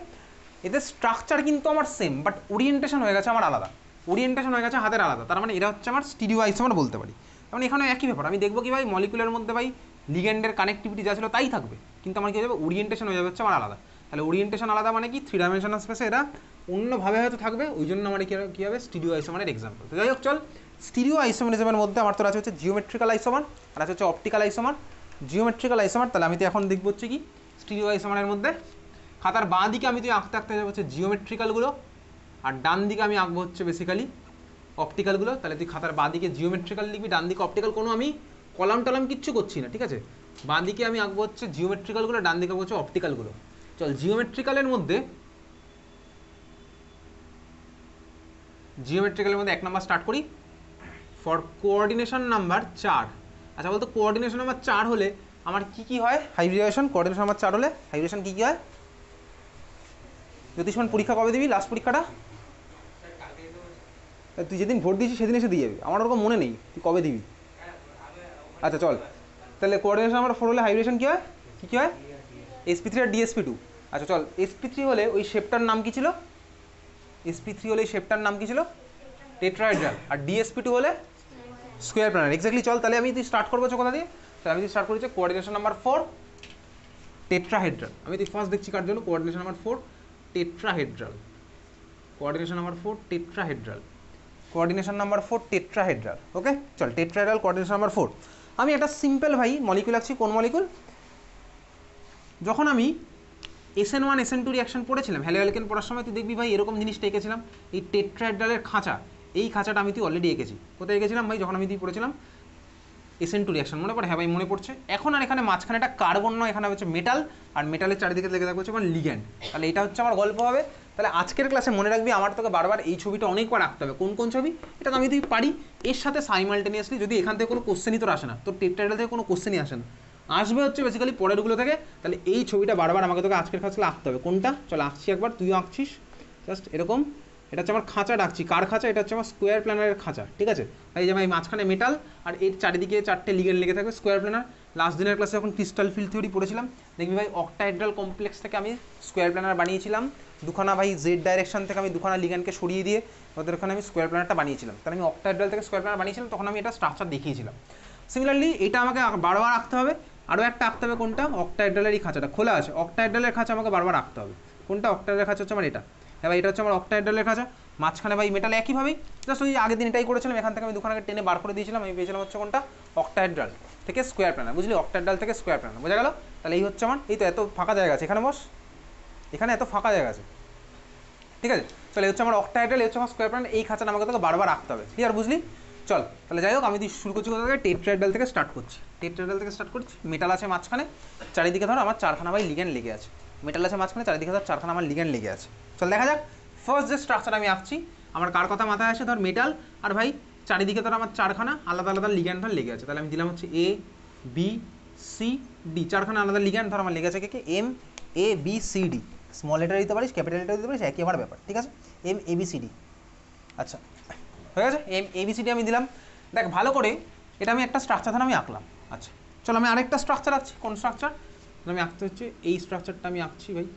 এদের স্ট্রাকচার কিন্তু আমার সেম, বাট ওরিয়েন্টেশন হয়ে গেছে আমার আলাদা, ওরিয়েন্টেশন হয়ে গেছে হাতের আলাদা। তার মানে এরা হচ্ছে আমার স্টিরিও আইসোমার বলতে পারি। তার মানে এখানে একই ব্যাপার, আমি দেখবো কি ভাই মলিকুলের মধ্যে ভাই লিগ্যান্ডের কানেক্টিভিটি যা ছিল তাই থাকবে, কিন্তু আমার কী হয়ে যাবে ওরিয়েন্টেশন হয়ে যাবে হচ্ছে আমার আলাদা। তাহলে ওরিয়েন্টেশন আলাদা মানে কি 3-dimensional স্পেসে এরা অন্যভাবে হয়তো থাকবে, ওই জন্য আমার কী হবে স্টিরিও আইসোমারের এক্সাম্পল। তো যাই হোক চল, স্টিরিও আইসোমারিজমের মধ্যে আমার তো আছে হচ্ছে জিওমেট্রিক্যাল আইসোমার আর আছে হচ্ছে অপটিক্যাল আইসোমার। জিওমেট্রিক্যাল আইসোমার, তাহলে আমি তো এখন দেখবো হচ্ছে কি স্টিরিও আইসোমারের মধ্যে খাতার বাঁ দিকে আমি তুই আঁকতে আঁকতে যাবো হচ্ছে জিওমেট্রিক্যালগুলো, আর ডান দিকে আমি আঁকবো হচ্ছে বেসিক্যালি অপটিক্যালগুলো। তাহলে তুই খাতার বাঁ দিকে জিওমেট্রিক্যাল লিখবি, ডান দিকে অপটিক্যাল, কোনো আমি কলাম টলাম কিচ্ছু করছি না, ঠিক আছে? বাঁ দিকে আমি আঁকবো হচ্ছে জিওমেট্রিক্যালগুলো, ডান দিকে আঁকবো হচ্ছে অপটিক্যালগুলো। চল জিওমেট্রিক্যালের মধ্যে জিওমেট্রিক্যালের মধ্যে 1 নাম্বার স্টার্ট করি। ফর কোঅর্ডিনেশন নাম্বার 4, আচ্ছা বলতো কোঅর্ডিনেশন নাম্বার 4 হলে আমার কি কি হয় হাইব্রিডেশন, কোঅর্ডিনেশন নাম্বার 4 হলে হাইব্রিডেশন কি কি হয়? জ্যোতিষমান পরীক্ষা কবে দিবি, লাস্ট পরীক্ষাটা? তুই যেদিন ভোট দিয়েছিস সেদিন এসে দিয়ে যাবি, আমার ওরকম মনে নেই তুই কবে দিবি। আচ্ছা চল, তাহলে কোঅর্ডিনেশন নাম্বার 4 হলে হাইব্রিডেশন কী হয়, কী কী হয়? sp3 আর dsp2। আচ্ছা চল, sp3 হলে ওই শেপটার নাম কি ছিল? sp3 হলে এই শেপটার নাম কি ছিল? টেট্রাহেড্রাল। আর dsp2 হলে স্কোয়ার প্ল্যানার। এক্স্যাক্টলি। চল তাহলে আমি তুই স্টার্ট করবো কোথা দিয়ে? তাহলে আমি স্টার্ট করেছি কোঅর্ডিনেশন নাম্বার 4 টেট্রাহেড্রাল। আমি তুই ফার্স্ট দেখছি কার জন্য, coordination number 4 tetrahedral. Coordination number 4 tetrahedral. Coordination number 4 tetrahedral. Okay চল, টেট্রাহেড্রাল কোঅর্ডিনেশন নাম্বার 4। আমি একটা সিম্পল ভাই মলিকুল আঁকছি। কোন মলিকুল? যখন আমি SN1 SN2 রিয়াকশন পড়েছিলাম হ্যালোঅ্যালকেন পড়ার সময় তুই দেখবি ভাই এরকম জিনিসটা এঁকেছিলাম, এই টেট্রাহেড্রালের খাঁচা। এই খাঁচাটা আমি তুই অলরেডি এঁকেছি। কোথায় এঁকেছিলাম ভাই? যখন আমি তুই পড়েছিলাম SN2 রিয়াকশন, মনে পড়ে? হ্যাঁ ভাই মনে পড়ছে। এখন আর এখানে মাঝখানে একটা কার্বন নয়, এখানে হচ্ছে মেটাল, আর মেটালের চারিদিকে লেগে থাকবে হচ্ছে আমার লিগ্যান্ড। তাহলে এটা হচ্ছে আমার গল্প হবে। তাহলে আজকের ক্লাসে মনে রাখবি, আমার তোকে বারবার এই ছবিটা অনেকবার আঁকতে হবে। কোন কোন ছবি? এটা তো আমি তুই পারি। এর সাথে সাইমালটেনিয়াসলি যদি এখান থেকে কোনো কোশ্চেনই তোর আসে না, তোর টেট্রাহেড্রাল থেকে কোনো কোশ্চেনই আসে না, আসবে হচ্ছে বেসিক্যালি পরেরগুলো থেকে। তাহলে এই ছবিটা বারবার আমাকে তোকে আজকের ক্লাসে আঁকতে হবে। কোনটা? চল আঁকছি একবার, তুইও আঁকছিস জাস্ট এরকম। এটা হচ্ছে আমার খাঁচা ডাকছি। কার খাঁচা? এটা হচ্ছে আমার স্কোয়ার প্ল্যানারের খাঁচা, ঠিক আছে? এই যে ভাই মাঝখানে মেটাল আর এর চারিদিকে 4টে লিগেন্ড লেগে থাকবে, স্কোয়ার প্ল্যানার। লাস্ট দিনের ক্লাসে যখন ক্রিস্টাল ফিল্ড থিওরি পড়েছিলাম দেখবি ভাই অক্টাহেড্রাল কমপ্লেক্স থেকে আমি স্কোয়ার প্ল্যানার বানিয়েছিলাম। দুখানা ভাই জেড ডাইরেকশন থেকে আমি দুখানা লিগেন্ডকে সরিয়ে দিয়ে ওদের ওখানে আমি স্কোয়ার প্ল্যানারটা বানিয়েছিলাম। তাহলে আমি অক্টাহেড্রাল থেকে স্কোয়ার প্ল্যানার বানিয়েছিলাম, তখন আমি এটা স্ট্রাকচার দেখিয়েছিলাম। সিমিলারলি এটা আমাকে বারবার আঁকতে হবে। আরও একটা আঁকতে হবে, কোনটা? অক্টাহেড্রালের এই খাঁচাটা খোলা আছে, অক্টাহেড্রালের খাঁচা আমাকে বারবার আঁকতে হবে। কোনটা? অক্টাহেড্রালের খাঁচা হচ্ছে আমার এটা। হ্যাঁ ভাই এটা হচ্ছে আমার অক্টাহেড্রালের খাঁচা। মাঝখানে ভাই মেটাল একইভাবেই, জাস্ট ওই আগের দিন এটাই করেছিলাম। এখান থেকে আমি দুখানাকে টেনে বার করে দিয়েছিলাম, আমি পেয়েছিলাম হচ্ছে কোনটা? অক্টাহেড্রাল থেকে স্কোয়ার প্ল্যানার। বুঝলি? অক্টাহেড্রাল থেকে স্কোয়ার প্ল্যানার, বোঝা গেল? তাহলে এই হচ্ছে আমার, এই তো এত ফাঁকা জায়গা আছে, এখানে বস, এখানে এত ফাঁকা জায়গা আছে, ঠিক আছে? তাহলে হচ্ছে আমার অক্টাহেড্রাল, এই হচ্ছে আমার স্কোয়ার প্ল্যানার। এই খাঁচাটা আমাকে তোকে বারবার রাখতে হবে, ক্লিয়ার? বুঝলি? চল তাহলে যাই হোক, আমি শুরু করছি কোথা থেকে? টেট্রাহেড্রাল থেকে স্টার্ট করছি। টেট্রাহেড্রাল থেকে স্টার্ট করছি। মেটাল আছে মাঝখানে, চারিদিকে ধর আমার 4খানা ভাই লিগ্যান্ড লেগে আছে। মেটাল আছে মাঝখানে, চারিদিকে ধর 4খানা আমার লিগ্যান্ড লেগে আছে। চল দেখা যাক ফার্স্ট যে স্ট্রাকচার আমি আঁকছি, আমার কার কথা মাথায় আসে? ধর মেটাল, আর ভাই চারিদিকে ধর আমার 4খানা আলাদা আলাদা লিগ্যান্ড ধর লেগে আছে। তাহলে আমি দিলাম হচ্ছে A B C D, 4খানা আলাদা লিগ্যান্ড ধর আমার লেগে আছে। কে? M A B C D। Small letter দিতে পারিস, ক্যাপিটাল লেটার দিতে পারিস, একই আমার ব্যাপার, ঠিক আছে? M A B C D। আচ্ছা হয়ে গেছে, M A B C D আমি দিলাম। দেখ ভালো করে, এটা আমি একটা স্ট্রাকচার ধর আমি আঁকলাম। আচ্ছা চলো আমি আরেকটা স্ট্রাকচার আঁকছি। কোন স্ট্রাকচার? আমি আঁকতে হচ্ছে এই স্ট্রাকচারটা আমি আঁকছি ভাই।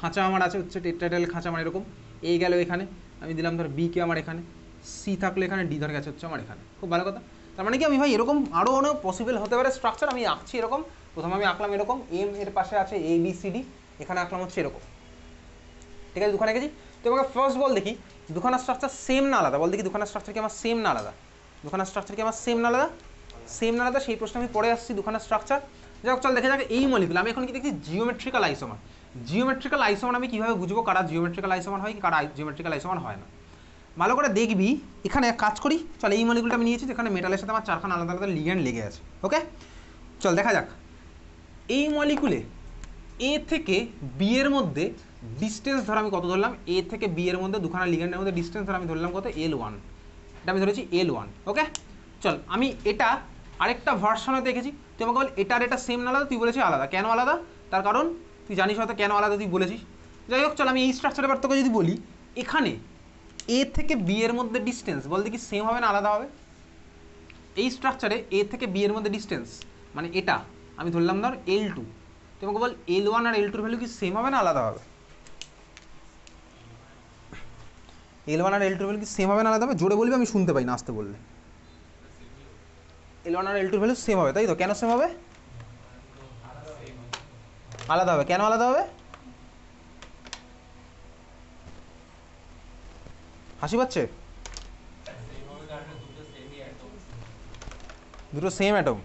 খাঁচা আমার আছে হচ্ছে টেট্রাহেড্রাল খাঁচা আমার এরকম। A গেল এখানে, আমি দিলাম ধর B কে আমার এখানে, C থাকলে এখানে, D ধর গেছে হচ্ছে আমার এখানে। খুব ভালো কথা। তার মানে কি আমি ভাই এরকম আরও অনেক পসিবল হতে পারে স্ট্রাকচার আমি আঁকছি এরকম। প্রথমে আমি আঁকলাম এরকম, M এর পাশে আছে A B C D, এখানে আঁকলাম হচ্ছে এরকম, ঠিক আছে? দুখানে গেছি। তো আমাকে ফার্স্ট বল দেখি দুখানা স্ট্রাকচার সেম না আলাদা? বল দেখি দুখানা স্ট্রাকচার কি আমার সেম না আলাদা? দুখানা স্ট্রাকচার কি আমার সেম না আলাদা? সেম না আলাদা, সেই প্রশ্ন আমি পড়ে আসছি। দুখানা স্ট্রাকচার যাই হোক, চল দেখে যাক এই মলিকুল। আমি এখন কি দেখছি? Geometrical isomer. জিওমেট্রিক্যাল আইসোমার আমি কীভাবে বুঝবো কারা জিওমেট্রিক্যাল আইসোমার হয়, কারা জিওমেট্রিক্যাল আইসোমার হয় না? ভালো করে দেখবি। এখানে কাজ করি, চল এই মলিকুলটা আমি নিয়েছি যেখানে মেটালের সাথে আমার 4খানা আলাদা আলাদা লিগ্যান্ড লেগে আছে। ওকে চল দেখা যাক এই মলিকুলে A থেকে B এর মধ্যে ডিস্টেন্স ধর আমি কত ধরলাম? A থেকে B এর মধ্যে দুখানা লিগ্যান্ডের মধ্যে ডিস্টেন্স ধর আমি ধরলাম কত? L1। এটা আমি ধরেছি L1। ওকে চল আমি এটা আরেকটা ভার্সনে দেখেছি। তুই আমাকে বল এটার এটা সেম না আলাদা? তুই বলেছিস আলাদা। কেন আলাদা? তার কারণ তুই জানিস হয়তো কেন আলাদা, তুই বলেছিস। যাই হোক চল আমি এই স্ট্রাকচার এবার তোকে যদি বলি, এখানে A থেকে B এর মধ্যে ডিস্টেন্স বল দেখি সেম হবে না আলাদা হবে? এই স্ট্রাকচারে A থেকে B এর মধ্যে ডিস্টেন্স মানে এটা আমি ধরলাম ধর L2। তোমাকে বল L1 আর L2 এর ভ্যালু কি সেম হবে না আলাদা হবে? L1 আর L2 এর ভ্যালু কি সেম হবে না আলাদা হবে? জোরে বলবি, আমি শুনতে পাই না আসতে বললে। L1 আর L2 এর ভ্যালু সেম হবে, তাই তো? কেন সেম হবে? আলাদা হবে। কেন আলাদা হবে? হাসি পাচ্ছে? দুটো সেম অ্যাটম।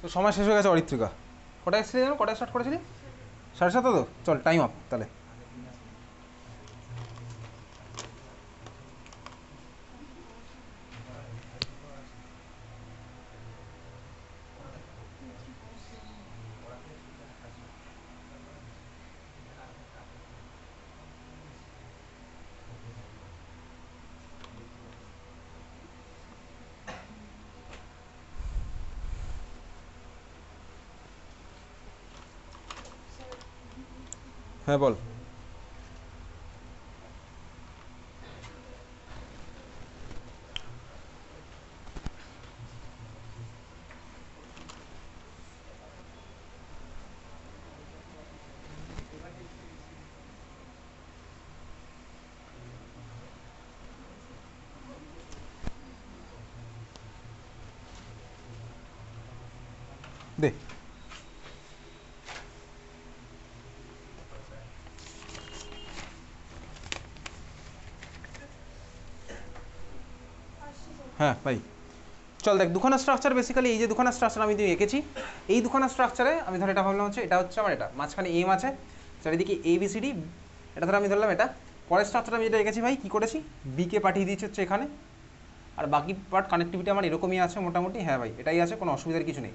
তো সময় শেষ হয়ে গেছে অরিত্রিকা। কটায় এসেছিলি যেন, কটায় স্টার্ট করেছিলি? 7:30 তো, চল টাইম আপ তাহলে। হ্যাঁ বল। দে। হ্যাঁ ভাই চল দেখ, দুখানা স্ট্রাকচার বেসিক্যালি এই যে দুখানা স্ট্রাকচার আমি এঁকেছি, এই দুখানা স্ট্রাকচারে আমি ধর এটা ভাবলাম হচ্ছে এটা হচ্ছে আমার, এটা মাঝখানে এম আছে, চারিদিকে এ বি সি ডি, এটা ধর আমি ধরলাম এটা। পরের স্ট্রাকচার আমি যেটা এঁকেছি ভাই কী করেছি, বিকে পাঠিয়ে দিয়েছি হচ্ছে এখানে, আর বাকি পার্ট কানেক্টিভিটি আমার এরকমই আছে মোটামুটি। হ্যাঁ ভাই এটাই আছে, কোনো অসুবিধার কিছু নেই।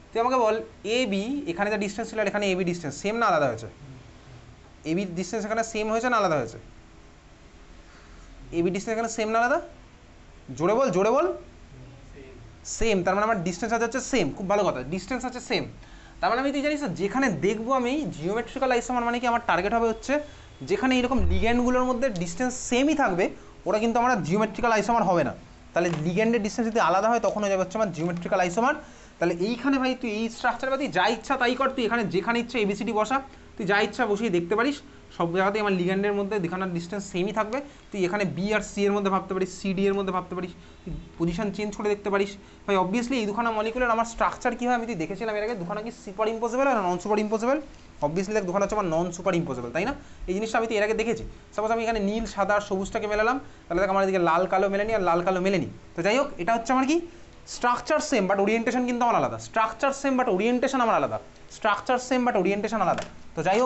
তুই আমাকে বল এ বি এখানে যা ডিস্টেন্স ছিল আর এখানে এ বি ডিস্টেন্স সেম না আলাদা হয়েছে? এ বি ডিস্টেন্স এখানে সেম হয়েছে না আলাদা হয়েছে? এ বি ডিস্টেন্স এখানে সেম না আলাদা? জোরে বল, জোরে বল। সেম, তার মানে আমার ডিস্টেন্স আছে হচ্ছে সেম। খুব ভালো কথা, ডিস্টেন্স আছে সেম। তার মানে আমি তুই জানিস যেখানে দেখবো আমি জিওমেট্রিক্যাল আইসোমার, মানে কি আমার টার্গেট হবে হচ্ছে যেখানে এরকম লিগ্যান্ডগুলোর মধ্যে ডিস্টেন্স সেমই থাকবে, ওরা কিন্তু আমার জিওমেট্রিক্যাল আইসোমার হবে না। তাহলে লিগ্যান্ডের ডিস্টেন্স যদি আলাদা হয় তখন হয়ে যাবে হচ্ছে আমার জিওমেট্রিক্যাল আইসোমার। তাহলে এইখানে ভাই তুই এই স্ট্রাকচার বা তুই যা ইচ্ছা তাই কর, তুই এখানে যেখানে ইচ্ছা এবিসিডি বসা, তুই যা ইচ্ছা বসিয়ে দেখতে পারিস, সব জায়গাতেই আমার লিগ্যান্ডের মধ্যে দেখানোর ডিস্টেন্স সেমই থাকবে। তুই এখানে বি আর সি এর মধ্যে ভাবতে পারিস, সিডি এর মধ্যে ভাবতে পারিস, তুই পজিশন চেঞ্জ করে দেখতে পারিস। ভাই অবভিয়াসলি এই দুখানা মলিকুলের আমার স্ট্রাকচার কী হয় আমি তুই দেখেছিলাম এর আগে, দুখানা কি সুপার ইম্পসিবল আর নন সুপার ইম্পসিবল? অবভিয়াসলি দেখ দুখানা হচ্ছে আমার নন সুপার ইম্পসিবল, তাই না? এই জিনিসটা আমি তো এর আগে দেখেছি। সাপোজ আমি এখানে নীল সাদা আর সবুজটাকে মেলালাম, তাহলে দেখ আমার এদিকে লাল কালো মেলেনি আর লাল কালো মেলেনি। তো যাই হোক, এটা হচ্ছে আমার কি স্ট্রাকচার সেম বাট ওরিয়েন্টেশন কিন্তু আমার আলাদা। স্ট্রাকচার সেম বাট ওরিয়েন্টেশন আমার আলাদা। স্ট্রাকচার সেম বাট ওরিয়েন্টেশন আলাদা। তো যাই হোক